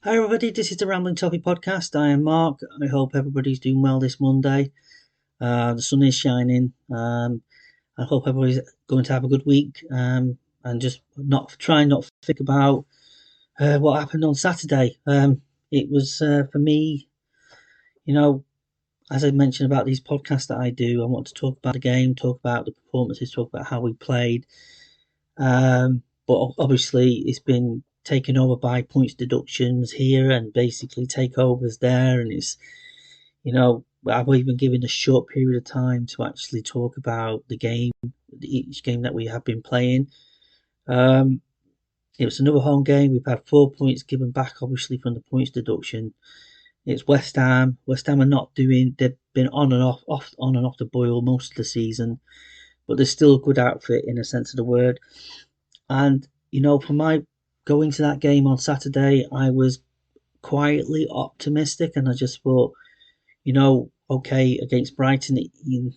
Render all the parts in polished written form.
Hi everybody, this is the Rambling Toffee podcast. I am Mark. I hope everybody's doing well this Monday. The sun is shining. I hope everybody's going to have a good week. And just not to think about what happened on Saturday. It was for me, you know, as I mentioned about these podcasts that I do, I want to talk about the game, talk about the performances, talk about how we played. But obviously, it's been taken over by points deductions here and basically takeovers there, and I've even given a short period of time to actually talk about the game, each game that we have been playing. Um, it was another home game. We've had 4 points given back, obviously from the points deduction. It's West Ham. West Ham are not doing. They've been on and off the boil most of the season, but they're still a good outfit in a sense of the word. And for my going to that game on Saturday, I was quietly optimistic, and I just thought, okay, against Brighton, you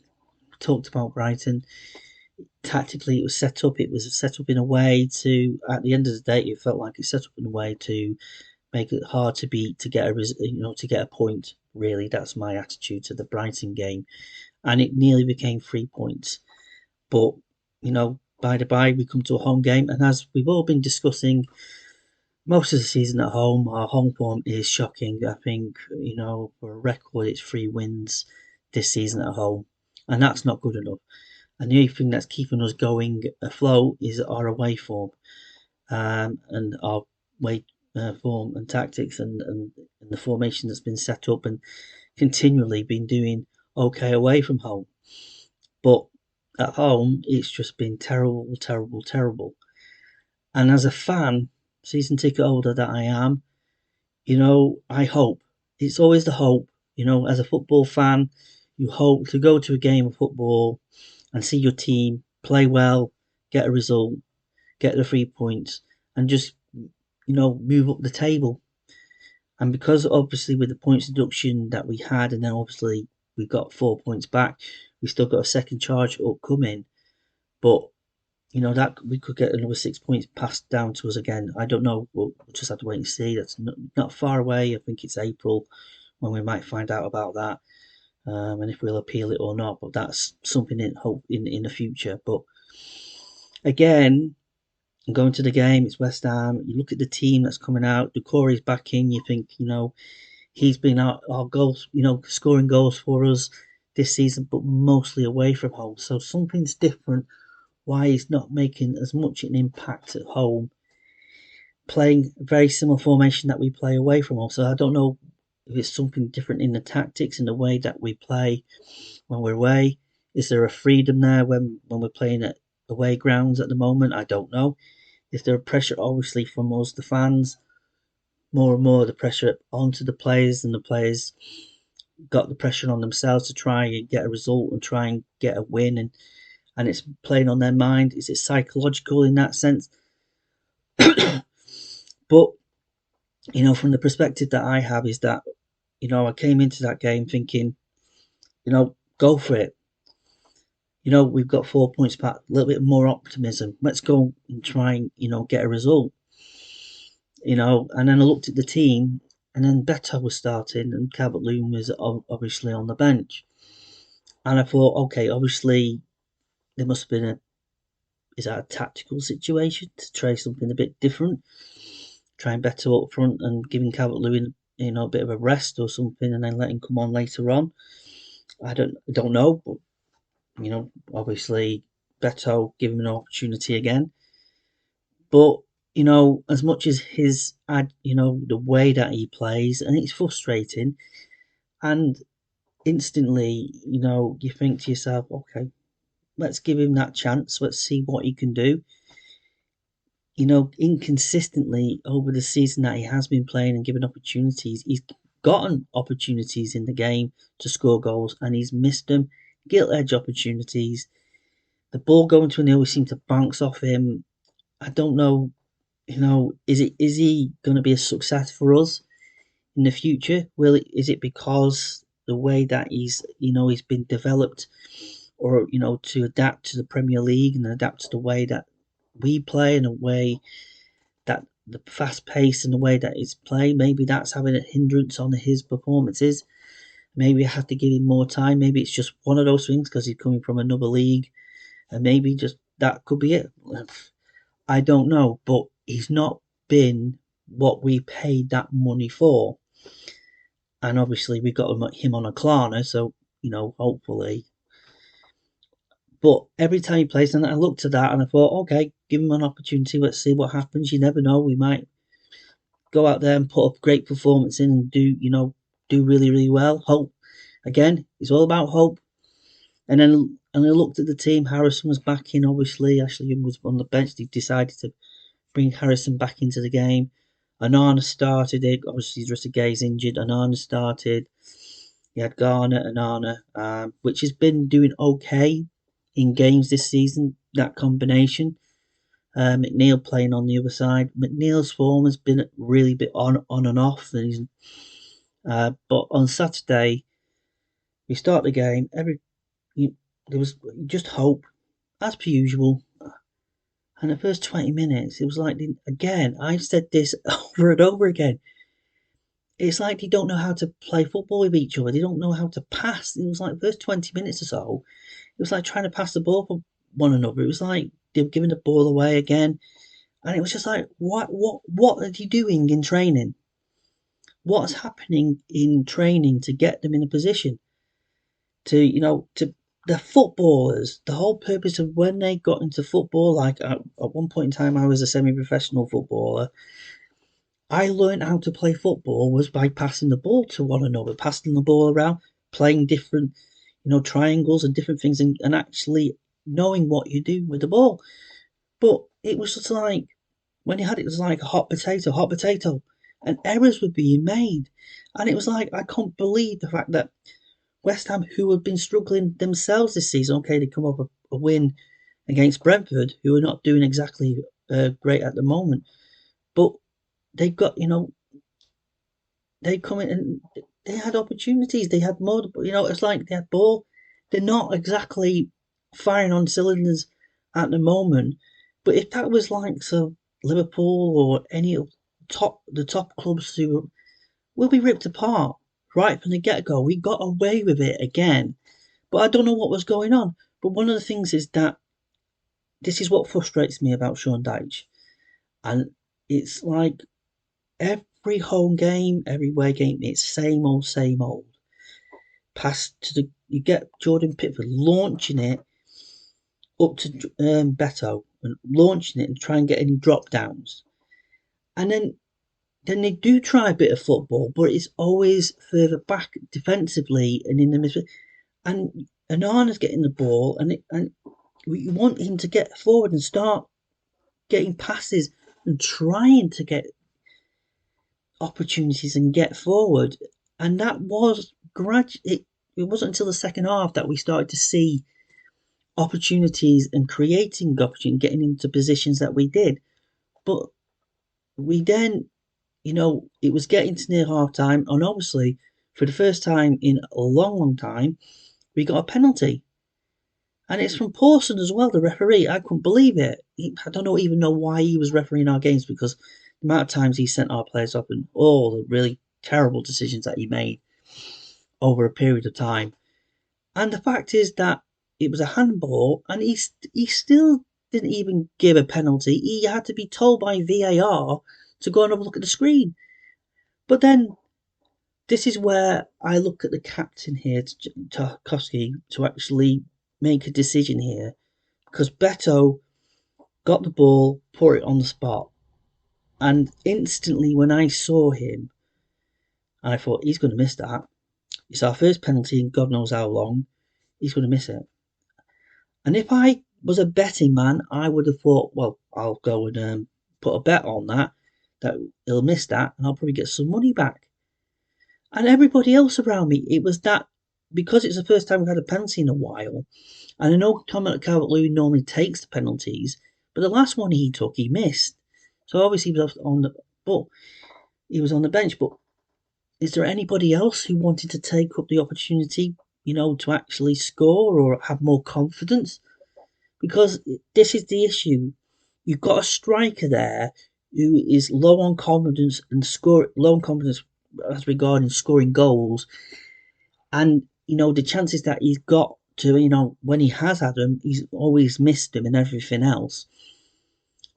talked about Brighton. Tactically, it was set up. It was set up in a way to, at the end of the day, it felt like it's set up in a way to make it hard to beat, to get to get a point. Really, that's my attitude to the Brighton game, and it nearly became 3 points. But by the by, we come to a home game, and as we've all been discussing most of the season at home, our home form is shocking. I think, for a record, it's 3 wins this season at home, and that's not good enough. And the only thing that's keeping us going afloat is our away form, and our away form and tactics, and the formation that's been set up and continually been doing okay away from home. But at home, it's just been terrible, terrible, terrible. And as a fan, season ticket holder that I am, I hope. It's always the hope. As a football fan, you hope to go to a game of football and see your team play well, get a result, get the 3 points, and just, move up the table. And because obviously with the points deduction that we had, and then obviously we got 4 points back, we still got a second charge upcoming. But that we could get another 6 points passed down to us again. I don't know. We'll just have to wait and see. That's not far away. I think it's April when we might find out about that, and if we'll appeal it or not. But that's something in hope in the future. But again, going to the game, it's West Ham. You look at the team that's coming out. Doucouré's back in. You think he's been our goals, scoring goals for us this season, but mostly away from home. So something's different. Why he's not making as much an impact at home, playing a very similar formation that we play away from home. So I don't know if it's something different in the tactics and the way that we play when we're away. Is there a freedom there when we're playing at away grounds at the moment? I don't know. Is there a pressure, obviously, from us, the fans? More and more the pressure onto the players, and the players got the pressure on themselves to try and get a result and try and get a win, and it's playing on their mind. Is it psychological in that sense? But from the perspective that I have, is that I came into that game thinking, go for it. We've got 4 points back, a little bit more optimism. Let's go and try and get a result. And then I looked at the team, and then Beto was starting, and Calvert-Lewin was obviously on the bench. And I thought, okay, obviously there must have been is that a tactical situation to try something a bit different? Trying Beto up front and giving Calvert-Lewin, a bit of a rest or something, and then let him come on later on. I don't know, but obviously Beto give him an opportunity again. But as much as the way that he plays, and it's frustrating, and instantly, you think to yourself, okay, let's give him that chance. Let's see what he can do. Inconsistently over the season that he has been playing and given opportunities, he's gotten opportunities in the game to score goals, and he's missed them. Gilt edge opportunities. The ball going to an nil, we seem to bounce off him. I don't know. Is he going to be a success for us in the future? Is it because the way that he's been developed, or to adapt to the Premier League and adapt to the way that we play, and a way that the fast pace and the way that it's played, maybe that's having a hindrance on his performances. Maybe I have to give him more time. Maybe it's just one of those things because he's coming from another league, and maybe just that could be it. I don't know, but he's not been what we paid that money for. And obviously we got him on a Klarna, so hopefully. But every time he plays, and I looked at that and I thought, okay, give him an opportunity. Let's see what happens. You never know. We might go out there and put a great performance in and do really, really well. Hope. Again, it's all about hope. And I looked at the team. Harrison was back in, obviously. Ashley Young was on the bench. They decided to bring Harrison back into the game. Anana started it. Obviously, Rissa Gay's injured. Anana started. You had Garner, Anana, which has been doing okay in games this season, that combination. McNeil playing on the other side. McNeil's form has been really bit on and off. But on Saturday, we start the game. There was just hope, as per usual. And the first 20 minutes, it was like, again, I've said this over and over again. It's like they don't know how to play football with each other. They don't know how to pass. It was like the first 20 minutes or so, it was like trying to pass the ball for one another. It was like they were giving the ball away again. And it was just like, what are they doing in training? What's happening in training to get them in a position to the footballers? The whole purpose of when they got into football, like at one point in time, I was a semi-professional footballer. I learned how to play football was by passing the ball to one another, passing the ball around, playing different, triangles and different things, and actually knowing what you do with the ball. But it was just like, when you had it, it was like a hot potato, and errors were being made. And it was like, I can't believe the fact that West Ham, who have been struggling themselves this season, okay, they come off a win against Brentford, who are not doing exactly great at the moment, but they got, they come in and they had opportunities. They had more, it's like they had ball. They're not exactly firing on cylinders at the moment. But if that was like Liverpool or any of the top clubs who will be ripped apart right from the get-go. We got away with it again. But I don't know what was going on. But one of the things is that this is what frustrates me about Sean Dyche. And it's like every home game, every away game, it's same old, same old. You get Jordan Pickford launching it up to Beto and launching it and try and get any drop downs. And then they do try a bit of football, but it's always further back defensively and in the middle. And Anana's getting the ball, and we want him to get forward and start getting passes and trying to get opportunities and get forward. And that was gradually. It wasn't until the second half that we started to see opportunities and creating opportunity, getting into positions that we did. But we then, it was getting to near half time, and obviously, for the first time in a long, long time, we got a penalty. And it's from Pawson as well, the referee. I couldn't believe it. I don't even know why he was refereeing our games, because the amount of times he sent our players off and all the really terrible decisions that he made over a period of time. And the fact is that it was a handball, and he still didn't even give a penalty. He had to be told by VAR to go and have a look at the screen. But then, this is where I look at the captain here, Tarkowski, to actually make a decision here. Because Beto got the ball, put it on the spot. And instantly when I saw him, I thought, he's going to miss that. It's our first penalty in God knows how long. He's going to miss it. And if I was a betting man, I would have thought, well, I'll go and put a bet on that he'll miss that, and I'll probably get some money back. And everybody else around me, it was that, because it's the first time we've had a penalty in a while, and I know Calvert-Lewin normally takes the penalties, but the last one he took, he missed. So obviously he was on the bench, but is there anybody else who wanted to take up the opportunity, to actually score or have more confidence? Because this is the issue. You've got a striker there who is low on confidence as regarding scoring goals, and the chances that he's got to, when he has had them, he's always missed them and everything else.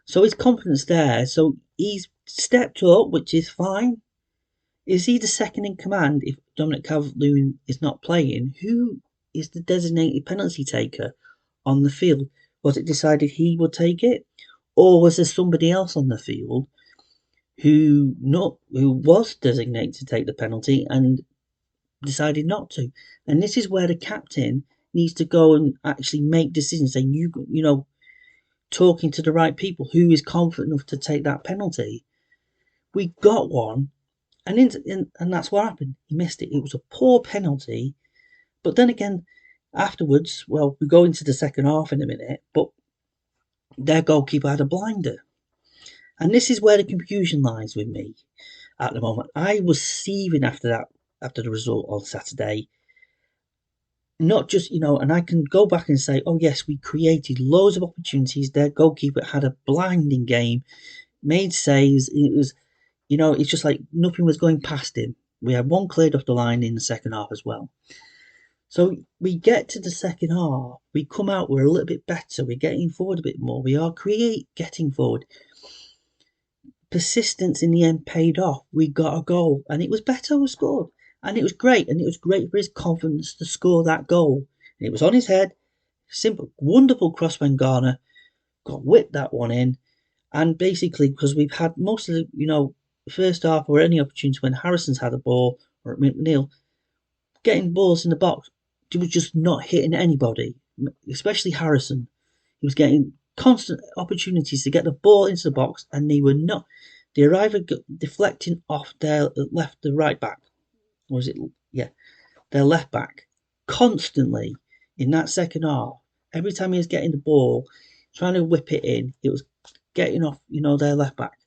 So his confidence there. So he's stepped up, which is fine. Is he the second in command if Dominic Calvert-Lewin is not playing? Who is the designated penalty taker on the field? Was it decided he would take it, or was there somebody else on the field who was designated to take the penalty and decided not to? And this is where the captain needs to go and actually make decisions, saying talking to the right people. Who is confident enough to take that penalty? We got one. And that's what happened. He missed it. It was a poor penalty. But then again, afterwards, well, we go into the second half in a minute, but their goalkeeper had a blinder. And this is where the confusion lies with me at the moment. I was seething after the result on Saturday. Not just, and I can go back and say, oh yes, we created loads of opportunities. Their goalkeeper had a blinding game, made saves. It was, it's just like nothing was going past him. We had one cleared off the line in the second half as well. So we get to the second half, we come out, we're a little bit better, we're getting forward a bit more, we are getting forward. Persistence in the end paid off. We got a goal, and it was Beto who scored. And it was great, and it was great for his confidence to score that goal. And it was on his head, simple, wonderful cross from Ghana, got whipped that one in. And basically, because we've had most of the, first half or any opportunity when Harrison's had a ball, or McNeil, getting balls in the box, he was just not hitting anybody, especially Harrison. He was getting constant opportunities to get the ball into the box, and they were not. They were either deflecting off their the right back, or was it? Yeah, their left back, constantly in that second half. Every time he was getting the ball, trying to whip it in, it was getting off, their left back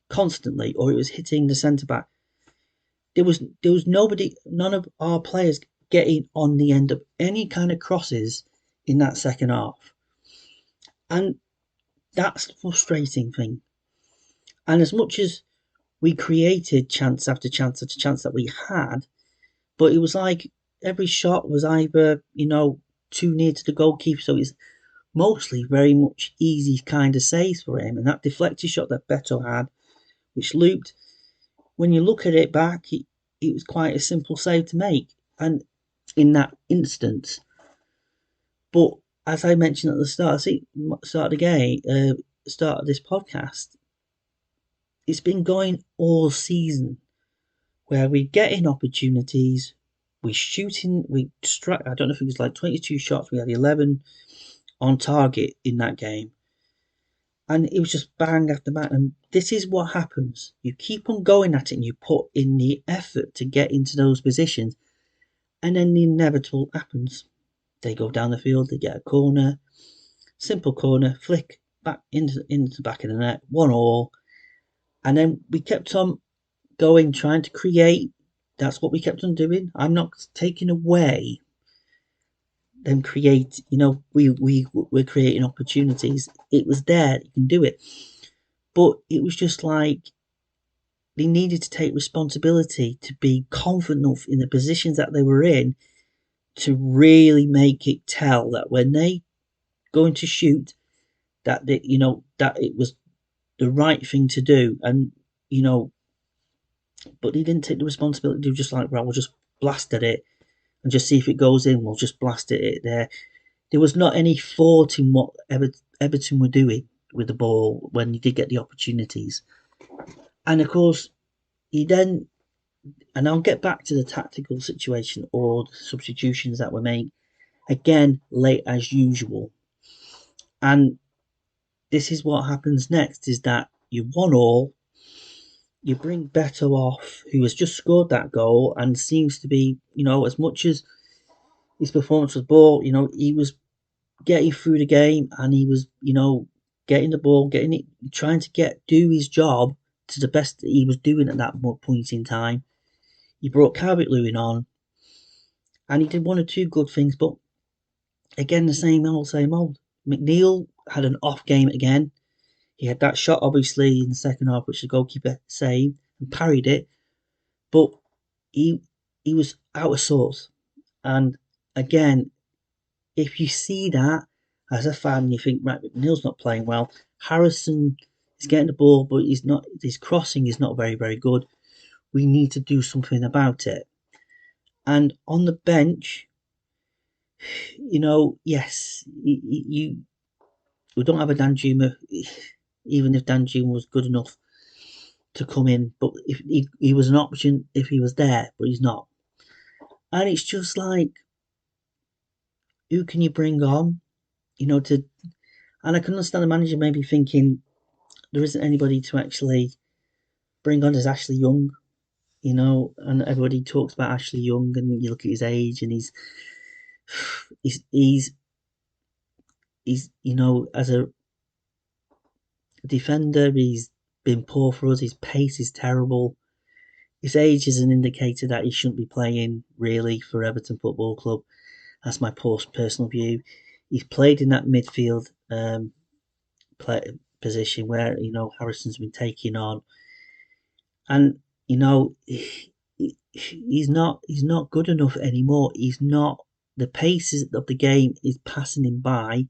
constantly, or it was hitting the centre back. There was nobody, none of our players getting on the end of any kind of crosses in that second half. And that's the frustrating thing. And as much as we created chance after chance after chance that we had, but it was like every shot was either, too near to the goalkeeper. So it's mostly very much easy kind of saves for him. And that deflected shot that Beto had, which looped, when you look at it back, it was quite a simple save to make. And in that instance, but as I mentioned at the start of the game, start of this podcast, it's been going all season, where we get in opportunities, we shooting, we strike. I don't know if it was like 22 shots. We had 11 on target in that game, and it was just bang after bang. And this is what happens. You keep on going at it, and you put in the effort to get into those positions, and then the inevitable happens. They go down the field, they get a corner, simple corner, flick back into the back of the net, 1-1. And then we kept on going, trying to create. That's what we kept on doing. I'm not taking away them create. We're creating opportunities. It was there. You can do it. But it was just like they needed to take responsibility to be confident enough in the positions that they were in to really make it tell that when they going to shoot, that that it was the right thing to do. And but they didn't take the responsibility. They were just like, well, we'll just blast at it and just see if it goes in. We'll just blast at it there. There was not any thought in what Everton were doing with the ball when you did get the opportunities. And of course, and I'll get back to the tactical situation or the substitutions that were made, again, late as usual. And this is what happens next, is that you 1-1, you bring Beto off, who has just scored that goal and seems to be, as much as his performance was ball, he was getting through the game, and he was, getting the ball, getting it, trying to do his job to the best that he was doing at that point in time. He brought Calvert-Lewin on, and he did one or two good things, but again, the same old, same old. McNeil had an off game again. He had that shot, obviously, in the second half, which the goalkeeper saved and parried it, but he he was out of sorts. And again, if you see that as a fan, you think, right, McNeil's not playing well. Harrison is getting the ball, but he's not. His crossing is not very, very good. We need to do something about it. And on the bench, yes, we don't have a Danjuma, even if Danjuma was good enough to come in. But if he was an option if he was there, but he's not. And it's just like, who can you bring on? To and I can understand the manager maybe thinking there isn't anybody to actually bring on as Ashley Young, and everybody talks about Ashley Young, and you look at his age, and he's as a defender, he's been poor for us. His pace is terrible. His age is an indicator that he shouldn't be playing really for Everton Football Club. That's my personal view. He's played in that midfield position where Harrison's been taking on, and he's not good enough anymore. He's not. The pace of the game is passing him by,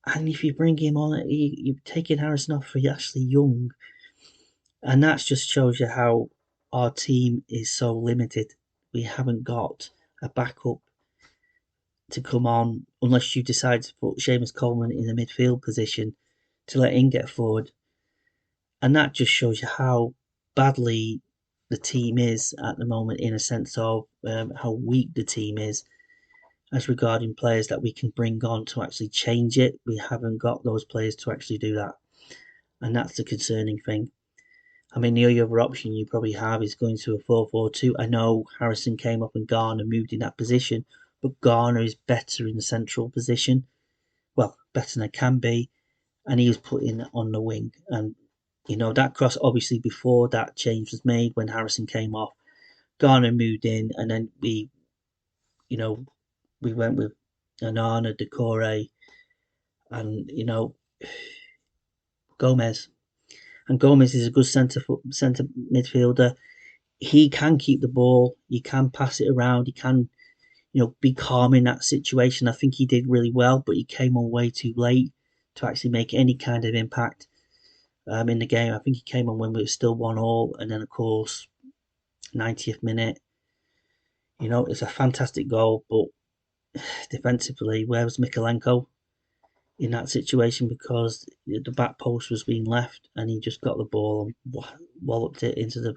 and if you bring him on, you're taking Harrison off for Ashley Young, and that just shows you how our team is so limited. We haven't got a backup to come on unless you decide to put Seamus Coleman in the midfield position to let him get forward. And that just shows you how badly the team is at the moment, in a sense of how weak the team is as regarding players that we can bring on to actually change it. We haven't got those players to actually do that. And that's the concerning thing. I mean, the only other option you probably have is going to a 4-4-2. I know Harrison came up and Garner moved in that position, but Garner is better in the central position. Well, better than it can be. And he was put in on the wing. And, that cross, obviously, before that change was made, when Harrison came off, Garner moved in, and then we went with Anana, Decore, and, Gomez. And Gomez is a good centre midfielder. He can keep the ball. He can pass it around. He can, be calm in that situation. I think he did really well, but he came on way too late to actually make any kind of impact in the game. I think he came on when we were still 1-1, and then of course 90th minute. It's a fantastic goal, but defensively, where was Mikalenko in that situation? Because the back post was being left, and he just got the ball and walloped it into the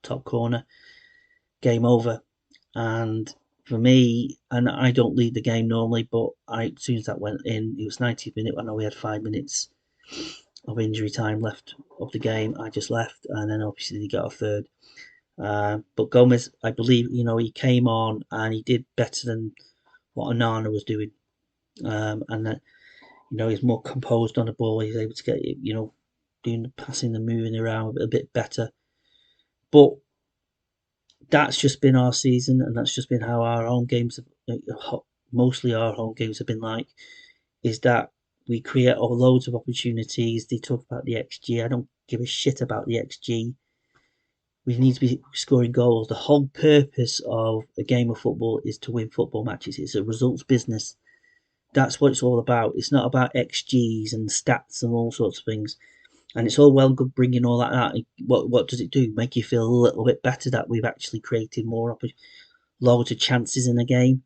top corner. Game over. And for me, and I don't lead the game normally, but as soon as that went in, it was 90th minute. I know we had 5 minutes of injury time left of the game. I just left, and then obviously they got a third. But Gomez, I believe, he came on and he did better than what Onana was doing. And that, he's more composed on the ball. He's able to get, doing the passing, the moving around a bit better. But that's just been our season, and that's just been how our home games, mostly our home games have been like, is that we create loads of opportunities. They talk about the XG. I don't give a shit about the XG. We need to be scoring goals. The whole purpose of a game of football is to win football matches. It's a results business. That's what it's all about. It's not about XGs and stats and all sorts of things. And it's all well and good bringing all that out. What does it do? Make you feel a little bit better that we've actually created loads of chances in the game?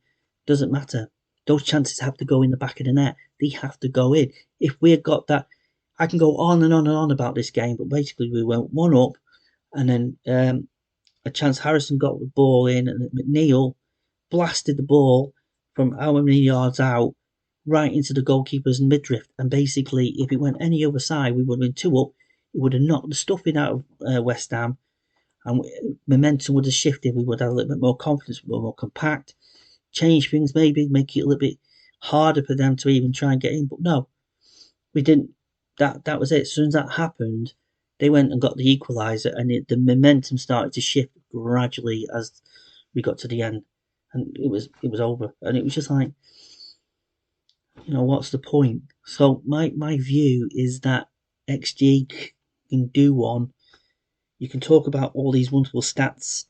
Doesn't matter. Those chances have to go in the back of the net. They have to go in. If we had got that, I can go on and on and on about this game, but basically we went 1-up, and then a chance Harrison got the ball in, and McNeil blasted the ball from how many yards out right into the goalkeeper's midriff. And basically, if it went any other side, we would have been 2-up. It would have knocked the stuffing out of West Ham, and momentum would have shifted. We would have a little bit more confidence, more compact, change things, maybe make it a little bit harder for them to even try and get in. But no, we didn't. That was it. As soon as that happened, they went and got the equaliser, and the momentum started to shift gradually as we got to the end, and it was over. And it was just like, what's the point? So my view is that XG can do one. You can talk about all these wonderful stats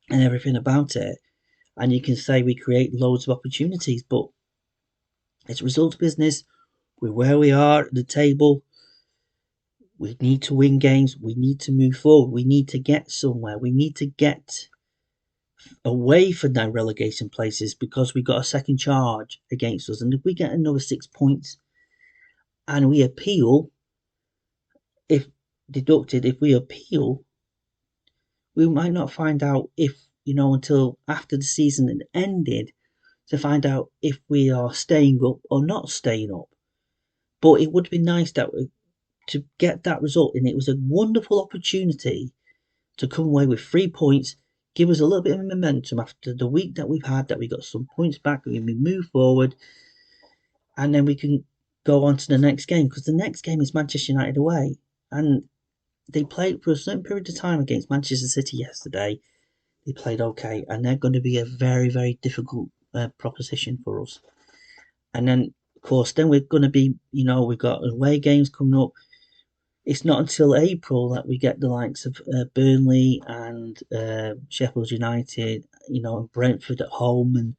and everything about it, and you can say we create loads of opportunities, but it's result business. We're where we are at the table. We need to win games. We need to move forward. We need to get somewhere. We need to get away from their relegation places because we got a second charge against us. And if we get another 6 points and we appeal, if deducted, if we appeal, we might not find out until after the season had ended to find out if we are staying up or not staying up. But it would be nice to get that result, and it was a wonderful opportunity to come away with 3 points, give us a little bit of momentum after the week that we've had, that we got some points back and we move forward, and then we can go on to the next game, because the next game is Manchester United away, and they played for a certain period of time against Manchester City yesterday. They played okay, and they're going to be a very, very difficult proposition for us. And then, of course, then we're going to be, we've got away games coming up. It's not until April that we get the likes of Burnley and Sheffield United, and Brentford at home, and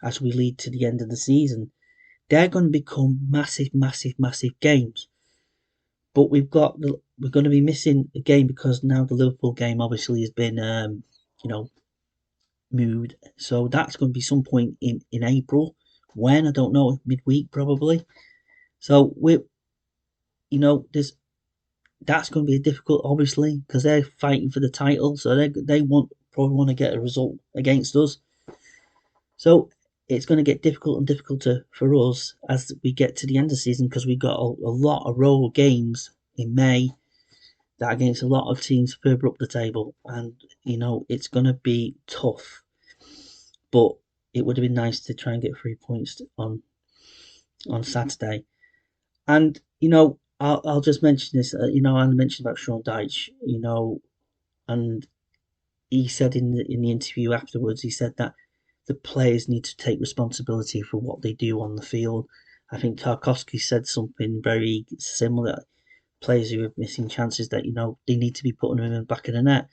as we lead to the end of the season, they're going to become massive, massive, massive games. But we're going to be missing a game because now the Liverpool game obviously has been, moved. So that's going to be some point in April. When, I don't know, midweek probably. So that's going to be difficult, obviously, because they're fighting for the title. So they probably want to get a result against us. So it's going to get difficult and difficult for us as we get to the end of the season, because we've got a lot of roll games in May that against a lot of teams further up the table, and it's going to be tough. But it would have been nice to try and get 3 points on Saturday. And I'll just mention this. I mentioned about Sean Dyche. And he said in the interview afterwards, he said that the players need to take responsibility for what they do on the field. I think Tarkowski said something very similar. Players who are missing chances, that they need to be putting them in the back of the net,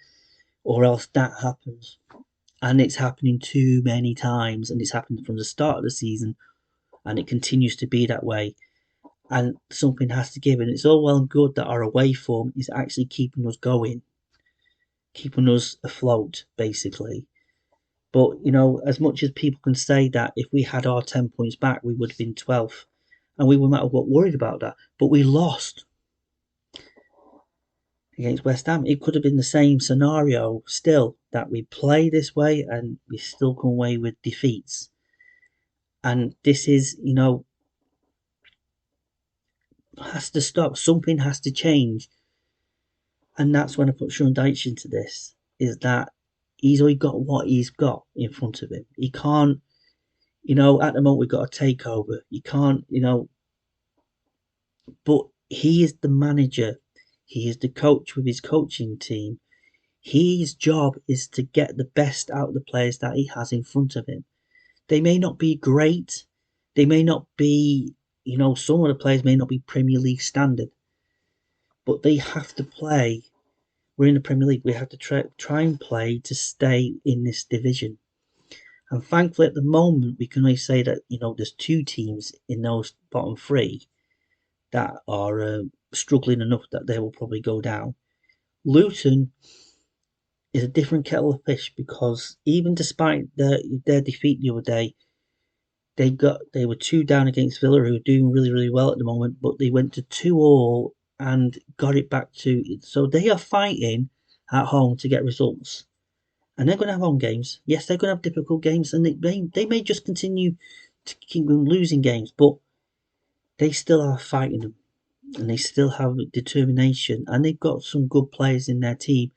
or else that happens. And it's happening too many times, and it's happened from the start of the season, and it continues to be that way. And something has to give, and it's all well and good that our away form is actually keeping us going, keeping us afloat, basically. But, as much as people can say that if we had our 10 points back, we would have been 12th, and we were no matter what worried about that. But we lost against West Ham. It could have been the same scenario still, that we play this way and we still come away with defeats. And this is, has to stop. Something has to change. And that's when I put Sean Dyche into this, is that he's only got what he's got in front of him. He can't, at the moment we've got a takeover. You can't, but he is the manager. He is the coach with his coaching team. His job is to get the best out of the players that he has in front of him. They may not be great. They may not be, some of the players may not be Premier League standard. But they have to play. We're in the Premier League. We have to try and play to stay in this division. And thankfully, at the moment, we can only say that, there's 2 teams in those bottom 3 that are struggling enough that they will probably go down. Luton is a different kettle of fish, because even despite their defeat the other day, they were 2 down against Villa, who are doing really, really well at the moment, but they went to 2-2 and got it back to. So they are fighting at home to get results, and they're going to have home games. Yes, they're going to have difficult games, and they may just continue to keep losing games, but they still are fighting them, and they still have determination, and they've got some good players in their team,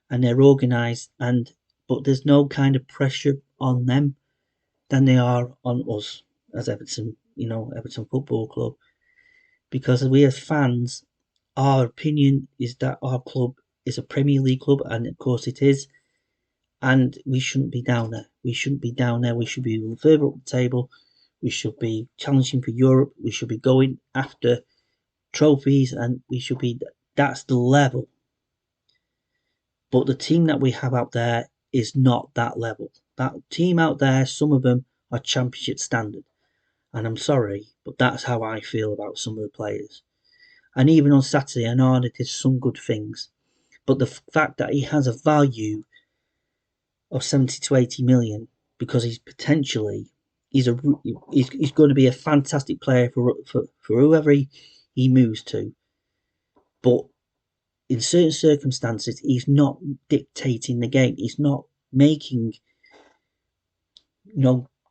and they're organised, but there's no kind of pressure on them than they are on us as Everton, Everton Football Club. Because we as fans, our opinion is that our club is a Premier League club, and of course it is, and we shouldn't be down there. We shouldn't be down there. We should be further up the table. We should be challenging for Europe. We should be going after trophies, and we should be. That's the level. But the team that we have out there is not that level. That team out there, some of them are championship standard. And I'm sorry, but that's how I feel about some of the players. And even on Saturday, Anana did some good things. But the fact that he has a value of 70 to 80 million because he's potentially he's going to be a fantastic player for whoever he moves to. But in certain circumstances, he's not dictating the game. He's not making,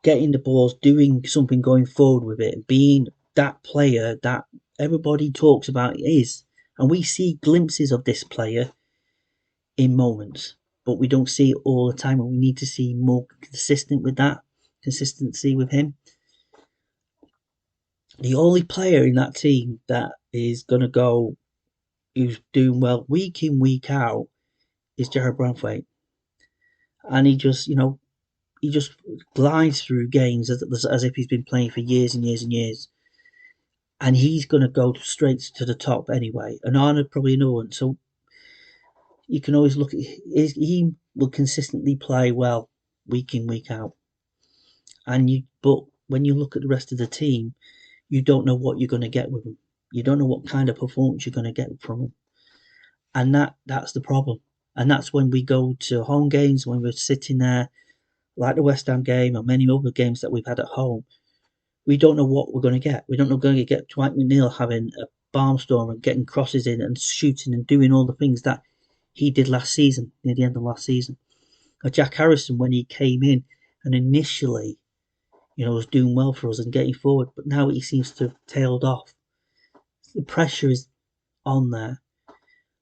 getting the balls, doing something going forward with it, being that player that everybody talks about is. And we see glimpses of this player in moments, but we don't see it all the time, and we need to see more consistency with him. The only player in that team that is going to go, who's doing well week in, week out, is Jared Branthwaite. And he just glides through games as if he's been playing for years and years and years. And he's going to go straight to the top anyway. And Arnold probably another one. So you can always look at he will consistently play well week in, week out. But when you look at the rest of the team, you don't know what you're going to get with them. You don't know what kind of performance you're going to get from them. And that's the problem. And that's when we go to home games, when we're sitting there, like the West Ham game and many other games that we've had at home, we don't know what we're going to get. We don't know we're going to get Dwight McNeil having a barnstorm and getting crosses in and shooting and doing all the things that he did last season, near the end of last season. Or Jack Harrison, when he came in and initially, was doing well for us and getting forward, but now he seems to have tailed off. The pressure is on there.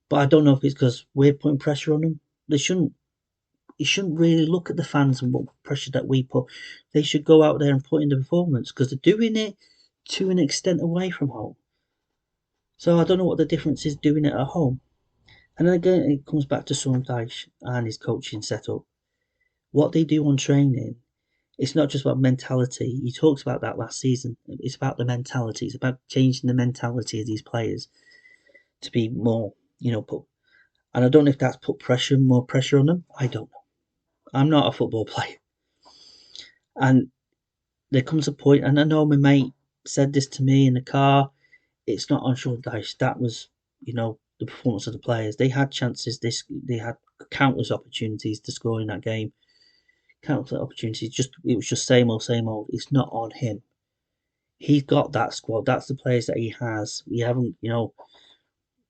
But I don't know if it's because we're putting pressure on them. You shouldn't really look at the fans and what pressure that we put. They should go out there and put in the performance, because they're doing it to an extent away from home. So I don't know what the difference is doing it at home. And then again, it comes back to Sean Dyche and his coaching setup. What they do on training, it's not just about mentality. He talks about that last season. It's about the mentality. It's about changing the mentality of these players to be more, put. And I don't know if that's put more pressure on them. I don't know. I'm not a football player. And there comes a point, and I know my mate said this to me in the car, it's not on Sean Dyche. That was, the performance of the players. They had chances. They had countless opportunities to score in that game. Countless opportunities. It was just same old, same old. It's not on him. He's got that squad. That's the players that he has. We haven't,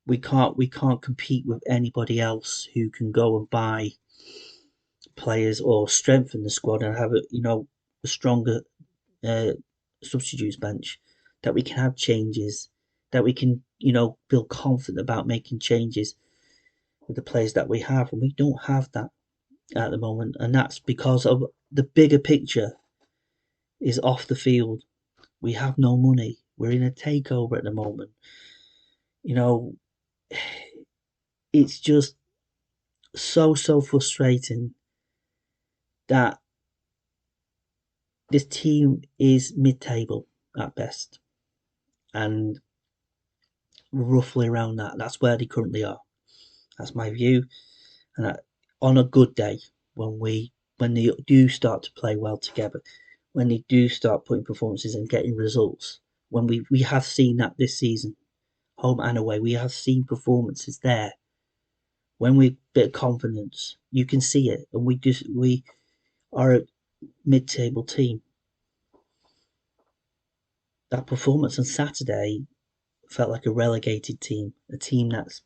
we can't compete with anybody else who can go and buy players or strengthen the squad and have a stronger substitutes bench, that we can have changes, that we can feel confident about making changes with the players that we have, and we don't have that at the moment. And that's because of the bigger picture is off the field. We have no money. We're in a takeover at the moment. It's just so frustrating that this team is mid-table at best, and roughly around that. That's where they currently are. That's my view. And on a good day, when they do start to play well together, when they do start putting performances and getting results, when we have seen that this season, home and away, we have seen performances there. When we bit of confidence, you can see it, and we are a mid-table team. That performance on Saturday felt like a relegated team, a team that's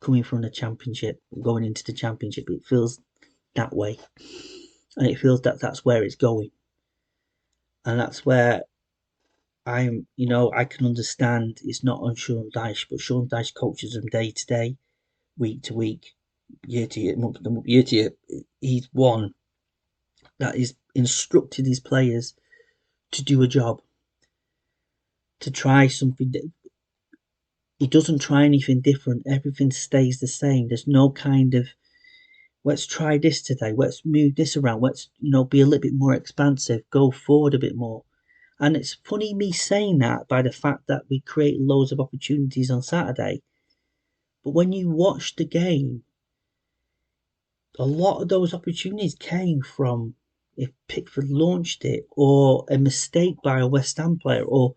coming from the championship, going into the championship. It feels that way, and it feels that that's where it's going, and that's where I can understand it's not on Sean Dyche, but Sean Dyche coaches them day to day, week to week, year to year, month to month, year to year. He's one that is instructed his players to do a job, to try something. He doesn't try anything different. Everything stays the same. There's no kind of, let's try this today. Let's move this around. Let's, be a little bit more expansive. Go forward a bit more. And it's funny me saying that by the fact that we create loads of opportunities on Saturday. But when you watch the game, a lot of those opportunities came from if Pickford launched it, or a mistake by a West Ham player, or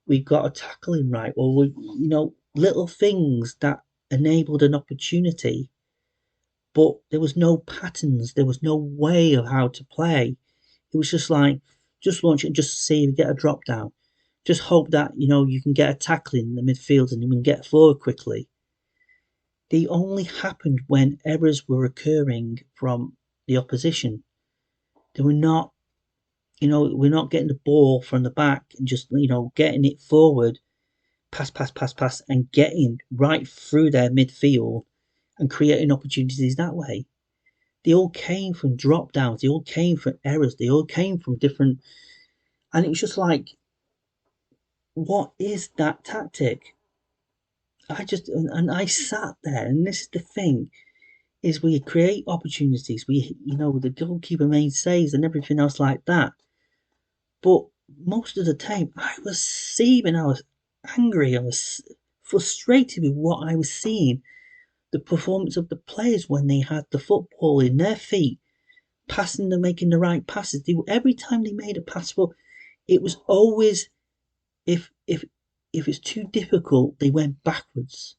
we got a tackling right, or little things that enabled an opportunity. But there was no patterns, there was no way of how to play. It was just like, just launch it and just see if you get a drop down. Just hope that you can get a tackling in the midfield and you can get forward quickly. They only happened when errors were occurring from the opposition. They were not, we're not getting the ball from the back and just, getting it forward, pass, and getting right through their midfield and creating opportunities that way. They all came from drop downs, they all came from errors, they all came from different. And it was just like, what is that tactic? I sat there, and this is the thing, is we create opportunities. The goalkeeper made saves and everything else like that. But most of the time, I was seething, I was angry, I was frustrated with what I was seeing. The performance of the players when they had the football in their feet, passing and making the right passes. Every time they made a pass, well, it was always, if it's too difficult, they went backwards,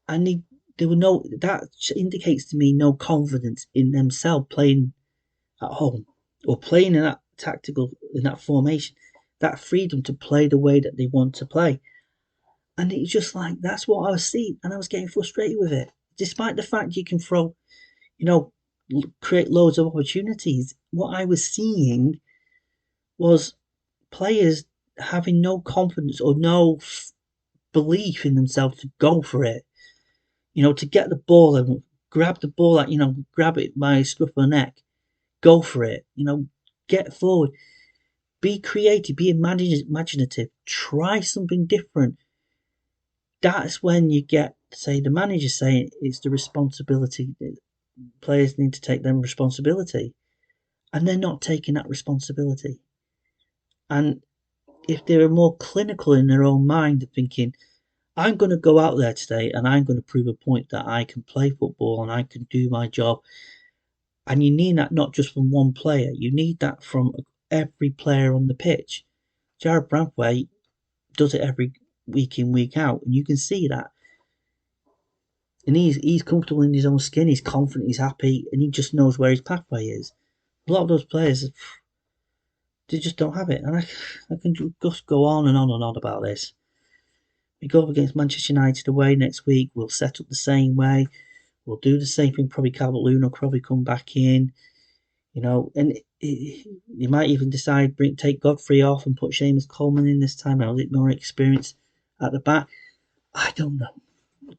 and there were no. That indicates to me no confidence in themselves playing at home or playing in that formation, that freedom to play the way that they want to play. And it's just like, that's what I was seeing, and I was getting frustrated with it. Despite the fact you can throw, create loads of opportunities, what I was seeing was players having no confidence or no belief in themselves to go for it. To get the ball and grab the ball, grab it by the scruff of the neck, go for it. Get forward, be creative, be imaginative, try something different. That's when you get, say, the manager saying it's the responsibility. Players need to take their responsibility, and they're not taking that responsibility. And if they're more clinical in their own mind, thinking, I'm going to go out there today and I'm going to prove a point that I can play football and I can do my job. And you need that not just from one player, you need that from every player on the pitch. Jared Brandway does it every week in, week out, and you can see that. And he's comfortable in his own skin, he's confident, he's happy, and he just knows where his pathway is. A lot of those players, they just don't have it. And I can just go on and on and on about this. We go up against Manchester United away next week. We'll set up the same way. We'll do the same thing. Probably Calvert-Lewin will probably come back in. And you might even decide take Godfrey off and put Seamus Coleman in this time. I'll get more experience at the back. I don't know.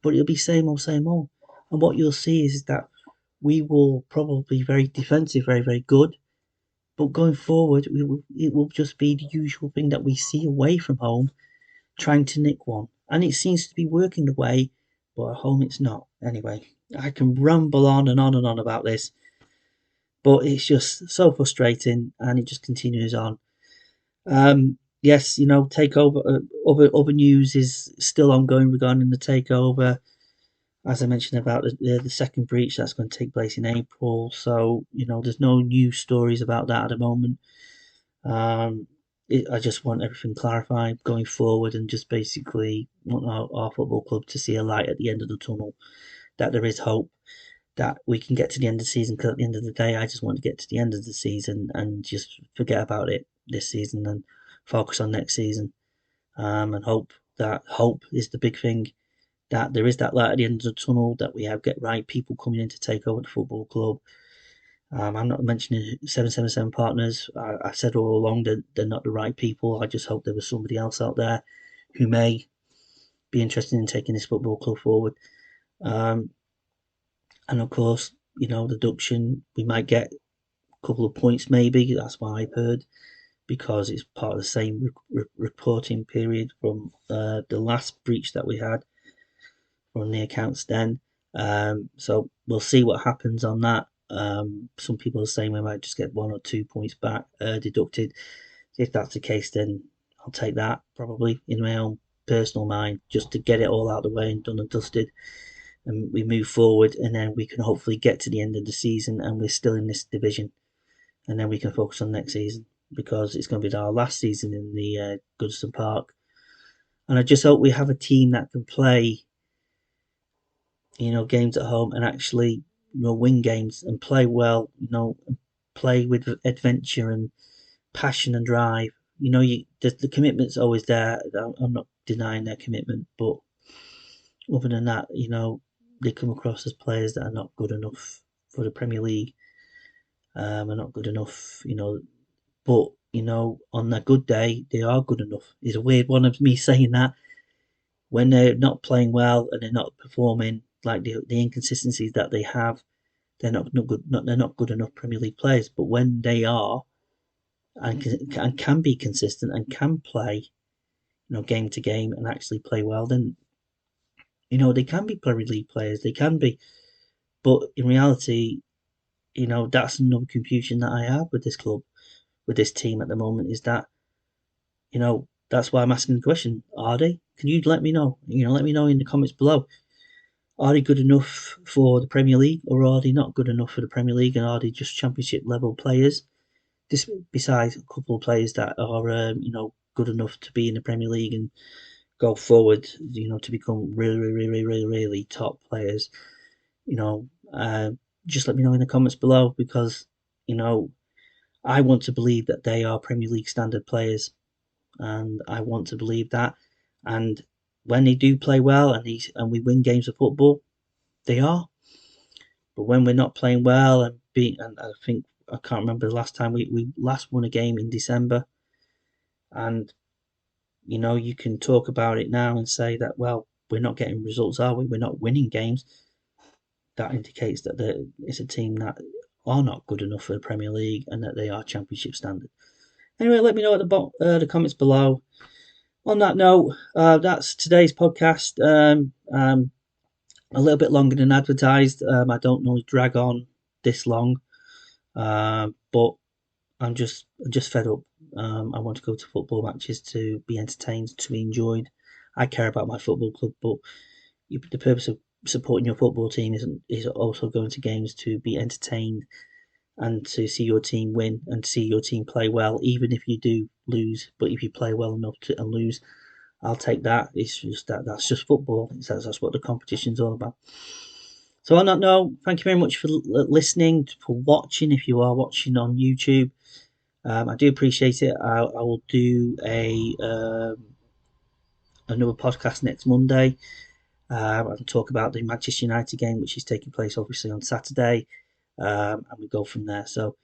But it'll be same old, same old. And what you'll see is that we will probably be very defensive, very, very good. But going forward, it will just be the usual thing that we see away from home, trying to nick one. And it seems to be working away, but at home it's not. Anyway, I can ramble on and on and on about this, but it's just so frustrating, and it just continues on. Yes, takeover. Other news is still ongoing regarding the takeover. As I mentioned about the second breach, that's going to take place in April. So there's no new stories about that at the moment. I just want everything clarified going forward, and just basically want our football club to see a light at the end of the tunnel, that there is hope, that we can get to the end of the season. Because at the end of the day, I just want to get to the end of the season and just forget about it this season and focus on next season. And hope is the big thing, that there is that light at the end of the tunnel, that we have get right people coming in to take over the football club. I'm not mentioning 777 partners. I said all along that they're not the right people. I just hope there was somebody else out there who may be interested in taking this football club forward. And of course, the deduction, we might get a couple of points maybe. That's what I've heard, because it's part of the same reporting period from the last breach that we had on the accounts then. So we'll see what happens on that. Some people are saying we might just get 1 or 2 points back deducted. If that's the case, then I'll take that probably in my own personal mind, just to get it all out of the way and done and dusted, and we move forward, and then we can hopefully get to the end of the season and we're still in this division, and then we can focus on next season, because it's going to be our last season in the Goodison Park. And I just hope we have a team that can play, games at home and actually, win games and play well, play with adventure and passion and drive. The commitment's always there. I'm not denying their commitment, but other than that, they come across as players that are not good enough for the Premier League, are not good enough, but on a good day, they are good enough. It's a weird one of me saying that when they're not playing well and they're not performing, like the inconsistencies that they have, they're not good enough Premier League players. But when they are and can be consistent and can play, game to game and actually play well, then they can be Premier League players. They can be, but in reality, that's another confusion that I have with this club, with this team at the moment, is that that's why I'm asking the question: are they? Can you let me know? Let me know in the comments below. Are they good enough for the Premier League, or are they not good enough for the Premier League, and are they just Championship level players? This, besides a couple of players that are, good enough to be in the Premier League and go forward, to become really, really, really, really, really top players. Just let me know in the comments below, because I want to believe that they are Premier League standard players, and I want to believe that. And when they do play well and we win games of football, they are. But when we're not playing well and I think I can't remember the last time we last won a game in December, and you can talk about it now and say that, well, we're not getting results, are we? We're not winning games. That indicates that it's a team that are not good enough for the Premier League and that they are Championship standard. Anyway, let me know at the comments below. On that note, that's today's podcast. A little bit longer than advertised. I don't normally drag on this long, but I'm just fed up. I want to go to football matches to be entertained, to be enjoyed. I care about my football club, but the purpose of supporting your football team is also going to games to be entertained and to see your team win and to see your team play well, even if you do lose. But if you play well enough and lose, I'll take that. It's just that's just football. That's what the competition's all about. So on that note, thank you very much for listening, for watching. If you are watching on YouTube, I do appreciate it. I will do another podcast next Monday. I'll talk about the Manchester United game, which is taking place obviously on Saturday, and we go from there. So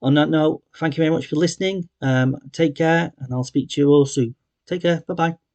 on that note, thank you very much for listening. Take care, and I'll speak to you all soon. Take care. Bye bye.